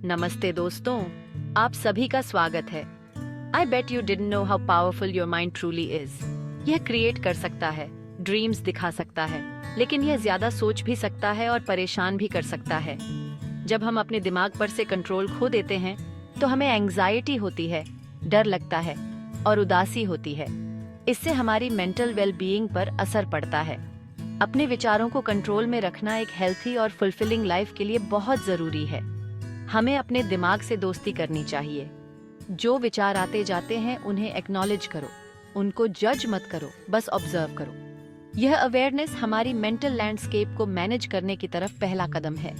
नमस्ते दोस्तों, आप सभी का स्वागत है। I bet you didn't know how powerful your mind truly is. यह क्रिएट कर सकता है, ड्रीम्स दिखा सकता है, लेकिन यह ज्यादा सोच भी सकता है और परेशान भी कर सकता है। जब हम अपने दिमाग पर से कंट्रोल खो देते हैं तो हमें एंग्जाइटी होती है, डर लगता है और उदासी होती है। इससे हमारी मेंटल वेलबीइंग पर असर पड़ता है। अपने विचारों को कंट्रोल में रखना एक हेल्थी और फुलफिलिंग लाइफ के लिए बहुत जरूरी है। हमें अपने दिमाग से दोस्ती करनी चाहिए। जो विचार आते जाते हैं उन्हें एक्नॉलेज करो, उनको जज मत करो, बस ऑब्जर्व करो। यह अवेयरनेस हमारी मेंटल लैंडस्केप को मैनेज करने की तरफ पहला कदम है।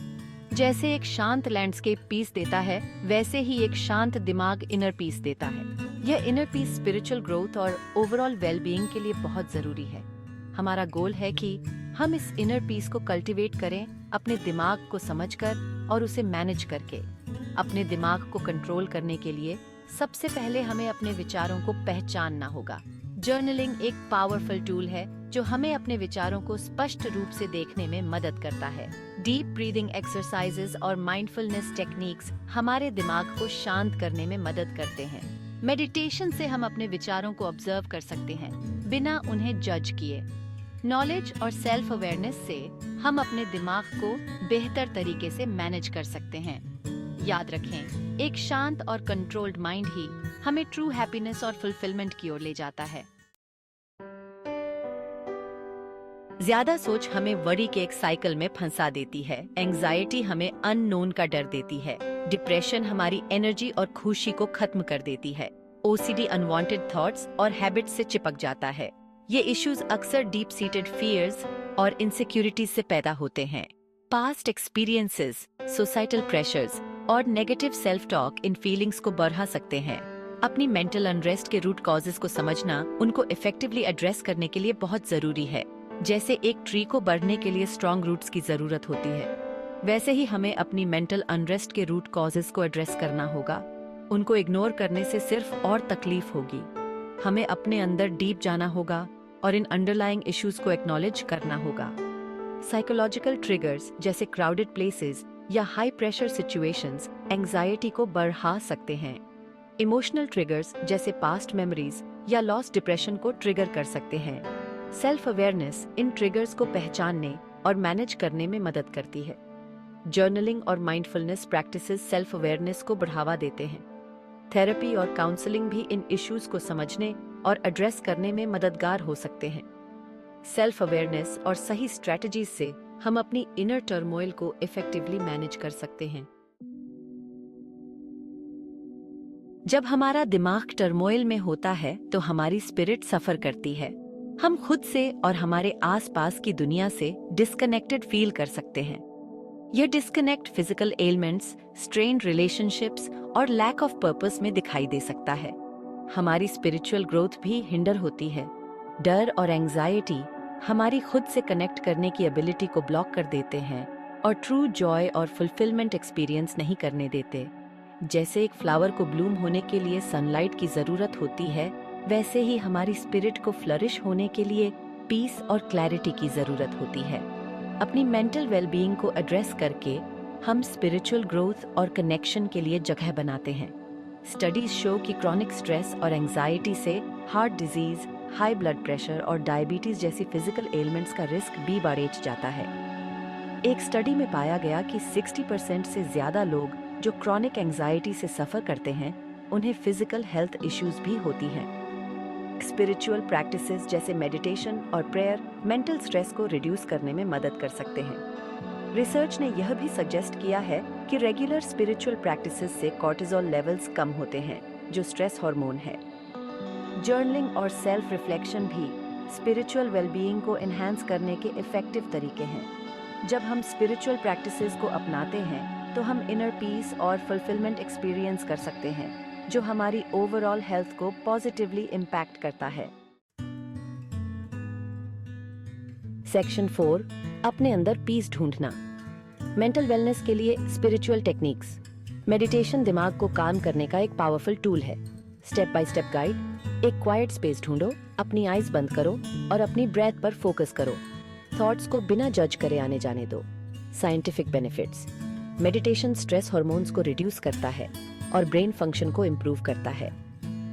जैसे एक शांत लैंडस्केप पीस देता है, वैसे ही एक शांत दिमाग इनर पीस देता है। यह इनर पीस स्पिरिचुअल ग्रोथ और ओवरऑल वेलबीइंग के लिए बहुत जरूरी है। हमारा गोल है कि हम इस इनर पीस को कल्टीवेट करें, अपने दिमाग को समझकर और उसे मैनेज करके। अपने दिमाग को कंट्रोल करने के लिए सबसे पहले हमें अपने विचारों को पहचानना होगा। जर्नलिंग एक पावरफुल टूल है जो हमें अपने विचारों को स्पष्ट रूप से देखने में मदद करता है। डीप ब्रीदिंग एक्सरसाइजेस और माइंडफुलनेस टेक्निक्स हमारे दिमाग को शांत करने में मदद करते हैं। मेडिटेशन से हम अपने विचारों को ऑब्जर्व कर सकते हैं, बिना उन्हें जज किए। नॉलेज और सेल्फ अवेयरनेस से हम अपने दिमाग को बेहतर तरीके से मैनेज कर सकते हैं। याद रखें, एक शांत और कंट्रोल्ड माइंड ही हमें ट्रू हैप्पीनेस और फुलफिलमेंट की ओर ले जाता है। ज्यादा सोच हमें वरी के एक साइकिल में फंसा देती है। एंजाइटी हमें अननोन का डर देती है। डिप्रेशन हमारी एनर्जी और खुशी को खत्म कर देती है। ओसीडी अनवांटेड थॉट्स और हैबिट से चिपक जाता है। ये इश्यूज अक्सर डीप सीटेड फियर्स और इनसिक्योरिटीज से पैदा होते हैं। पास्ट एक्सपीरियंसेस, सोसाइटल प्रेशर्स और negative self talk in feelings को बढ़ा सकते हैं। अपनी मेंटल अनरेस्ट के रूट कॉजेज को समझना उनको इफेक्टिवली एड्रेस करने के लिए बहुत जरूरी है। जैसे एक ट्री को बढ़ने के लिए स्ट्रॉन्ग रूट्स की जरूरत होती है, वैसे ही हमें अपनी मेंटल अनरेस्ट के रूट कॉजेज को एड्रेस करना होगा। उनको इग्नोर करने से सिर्फ और तकलीफ होगी। हमें अपने अंदर डीप जाना होगा और इन अंडरलाइंग इश्यूज को एक्नॉलेज करना होगा। साइकोलॉजिकल ट्रिगर्स जैसे क्राउडेड प्लेसेस या हाई प्रेशर सिचुएशंस एंजाइटी को बढ़ा सकते हैं। इमोशनल ट्रिगर्स जैसे पास्ट मेमोरीज या लॉस्ट डिप्रेशन को ट्रिगर कर सकते हैं। सेल्फ अवेयरनेस इन ट्रिगर्स को पहचानने और मैनेज करने में मदद करती है। जर्नलिंग और माइंडफुलनेस प्रैक्टिसेस सेल्फ अवेयरनेस को बढ़ावा देते हैं। थेरेपी और काउंसलिंग भी इन इश्यूज को समझने और एड्रेस करने में मददगार हो सकते हैं। सेल्फ अवेयरनेस और सही स्ट्रेटजीज से हम अपनी इनर टर्मोइल को इफेक्टिवली मैनेज कर सकते हैं। जब हमारा दिमाग टर्मोइल में होता है तो हमारी स्पिरिट सफर करती है। हम खुद से और हमारे आसपास की दुनिया से डिस्कनेक्टेड फील कर सकते हैं। यह disconnect physical elements, strained relationships और लैक ऑफ पर्पस में दिखाई दे सकता है। हमारी स्पिरिचुअल ग्रोथ भी हिंडर होती है। डर और एंजाइटी हमारी खुद से कनेक्ट करने की एबिलिटी को ब्लॉक कर देते हैं और ट्रू जॉय और फुलफिलमेंट एक्सपीरियंस नहीं करने देते। जैसे एक फ्लावर को ब्लूम होने के लिए सनलाइट की जरूरत होती है, वैसे ही हमारी स्पिरिट को फ्लरिश होने के लिए पीस और क्लैरिटी की जरूरत होती है। अपनी मेंटल वेलबीइंग को एड्रेस करके हम स्पिरिचुअल ग्रोथ और कनेक्शन के लिए जगह बनाते हैं। स्टडीज शो कि क्रॉनिक स्ट्रेस और एंजाइटी से heart disease, high blood pressure और डायबिटीज जैसी फिजिकल एलिमेंट्स का रिस्क भी बढ़ जाता है। एक स्टडी में पाया गया कि 60% से ज्यादा लोग जो क्रॉनिक एंजाइटी से सफर करते हैं, उन्हें फिजिकल हेल्थ इश्यूज भी होती हैं। स्पिरिचुअल प्रैक्टिसेस जैसे मेडिटेशन और प्रेयर मेंटल स्ट्रेस को रिड्यूस करने में मदद कर सकते हैं। रिसर्च ने यह भी सजेस्ट किया है कि रेगुलर स्पिरिचुअल प्रैक्टिसेस से कॉर्टिसोल लेवल्स कम होते हैं, जो स्ट्रेस हार्मोन है। जर्नलिंग और सेल्फ रिफ्लेक्शन भी स्पिरिचुअल वेलबीइंग को एनहांस करने के इफेक्टिव तरीके हैं। जब हम स्पिरिचुअल प्रैक्टिसेस को अपनाते हैं तो हम इनर पीस और फुलफिलमेंट एक्सपीरियंस कर सकते हैं, जो हमारी ओवरऑल हेल्थ को पॉजिटिवली इम्पैक्ट करता है। सेक्शन 4, अपने अंदर पीस ढूंढना। मेंटल वेलनेस के लिए स्पिरिचुअल टेक्निक्स। मेडिटेशन दिमाग को काम करने का एक पावरफुल टूल है। Step by step guide. एक क्वाइट स्पेस ढूंढो, अपनी आईज बंद करो और अपनी ब्रेथ पर फोकस करो। थॉट्स को बिना जज करे आने जाने दो। Scientific benefits. Meditation stress hormones को रिड्यूस करता है और ब्रेन फंक्शन को इम्प्रूव करता है।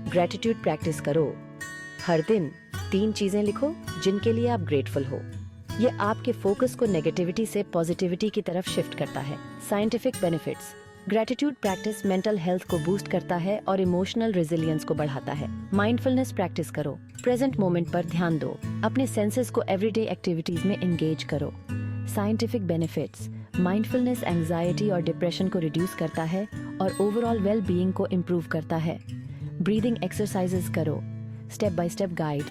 ग्रेटिट्यूड प्रैक्टिस करो। हर दिन 3 चीजें लिखो जिनके लिए आप ग्रेटफुल हो। ये आपके फोकस को नेगेटिविटी से पॉजिटिविटी की तरफ शिफ्ट करता है। Scientific benefits. Gratitude practice mental health को बूस्ट करता है और इमोशनल रेजिलियंस को बढ़ाता है। माइंडफुलनेस प्रैक्टिस करो। प्रेजेंट मोमेंट पर ध्यान दो। अपने सेंसेस को एवरीडे एक्टिविटीज में एंगेज करो। Scientific benefits. माइंडफुलनेस एंजाइटी और डिप्रेशन को रिड्यूस करता है और ओवरऑल वेल बीइंग को इम्प्रूव करता है। ब्रीदिंग एक्सरसाइजेस करो। Step by step guide.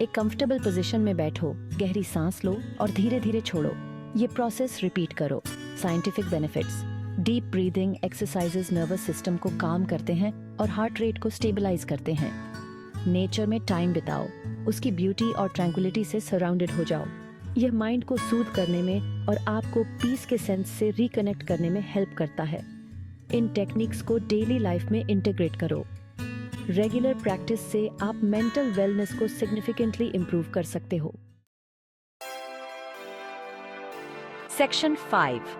एक कंफर्टेबल पोजीशन में बैठो, गहरी सांस लो और धीरे धीरे छोड़ो। ये प्रोसेस रिपीट करो। Scientific benefits. Deep breathing exercises nervous system को काम करते हैं और हार्ट रेट को स्टेबलाइज करते हैं। नेचर में टाइम बिताओ। उसकी ब्यूटी और ट्रैंक्विलिटी से सराउंडेड हो जाओ। यह माइंड को सूद करने में और आपको पीस के सेंस से रिकनेक्ट करने में हेल्प करता है। इन टेक्निक्स को डेली लाइफ में इंटीग्रेट करो। रेगुलर प्रैक्टिस से आप मेंटल वेलनेस को सिग्निफिकेंटली इंप्रूव कर सकते हो। सेक्शन 5,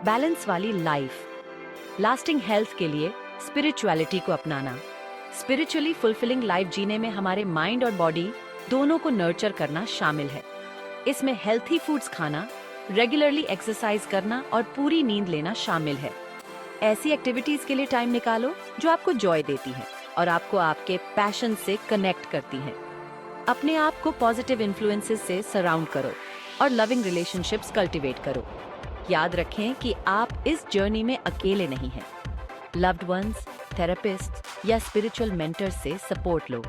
बैलेंस वाली लाइफ। लास्टिंग हेल्थ के लिए स्पिरिचुअलिटी को अपनाना। स्पिरिचुअली फुलफिलिंग लाइफ जीने में हमारे माइंड और बॉडी दोनों को नर्चर करना शामिल है। इसमें हेल्थी फूड्स खाना, रेगुलरली एक्सरसाइज करना और पूरी नींद लेना शामिल है। ऐसी एक्टिविटीज के लिए टाइम निकालो जो आपको जॉय देती है और आपको आपके पैशन से कनेक्ट करती हैं। अपने आप को पॉजिटिव इन्फ्लुएंसेस से सराउंड करो और लविंग रिलेशनशिप्स कल्टीवेट करो। याद रखें कि आप इस जर्नी में अकेले नहीं हैं। लव्ड वंस, थेरेपिस्ट या स्पिरिचुअल मेंटर से सपोर्ट लो।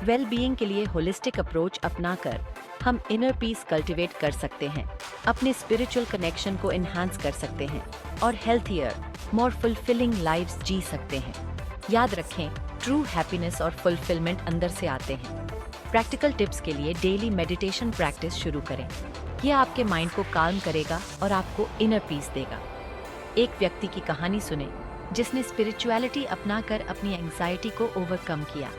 वेल बीइंग के लिए होलिस्टिक अप्रोच अपनाकर हम इनर पीस कल्टीवेट कर सकते हैं, अपने स्पिरिचुअल कनेक्शन को एनहांस कर सकते हैं और हेल्थियर, मोर फुलफिलिंग लाइव्स जी सकते हैं। याद रखें, ट्रू हैप्पीनेस और फुलफिलमेंट अंदर से आते हैं। प्रैक्टिकल टिप्स के लिए डेली मेडिटेशन प्रैक्टिस शुरू करें। यह आपके माइंड को काल्म करेगा और आपको इनर पीस देगा। एक व्यक्ति की कहानी सुने जिसने स्पिरिचुअलिटी अपनाकर अपनी एंजाइटी को ओवरकम किया।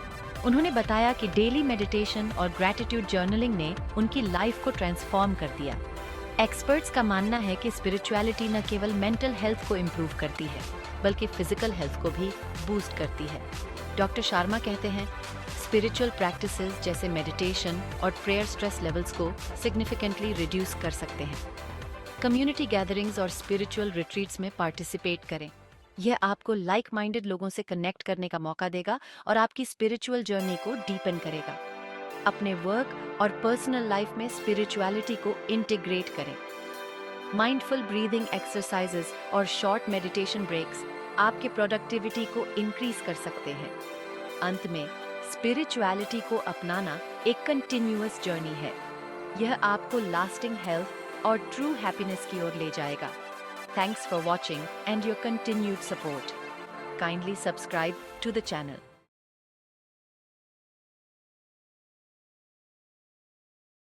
उन्होंने बताया कि डेली मेडिटेशन और ग्रैटिट्यूड जर्नलिंग ने उनकी लाइफ को ट्रांसफॉर्म कर दिया। एक्सपर्ट्स का मानना है कि स्पिरिचुअलिटी न केवल मेंटल हेल्थ को इम्प्रूव करती है बल्कि फिजिकल हेल्थ को भी बूस्ट करती है। डॉक्टर शर्मा कहते हैं, स्पिरिचुअल प्रैक्टिसेस जैसे मेडिटेशन और प्रेयर स्ट्रेस लेवल्स को सिग्निफिकेंटली रिड्यूस कर सकते हैं। कम्युनिटी गैदरिंग्स और स्पिरिचुअल रिट्रीट्स में पार्टिसिपेट करें। यह आपको लाइक माइंडेड लोगों से कनेक्ट करने का मौका देगा और आपकी स्पिरिचुअल जर्नी को डीपन करेगा। अपने वर्क और पर्सनल लाइफ में स्पिरिचुअलिटी को इंटीग्रेट करें। माइंडफुल ब्रीदिंग एक्सरसाइजेस और शॉर्ट मेडिटेशन ब्रेक्स आपके प्रोडक्टिविटी को इंक्रीज कर सकते हैं। अंत में, स्पिरिचुअलिटी को अपनाना एक कंटिन्यूअस जर्नी है। यह आपको लास्टिंग हेल्थ और ट्रू हैप्पीनेस की ओर ले जाएगा। Thanks for watching and your continued support. Kindly subscribe to the channel.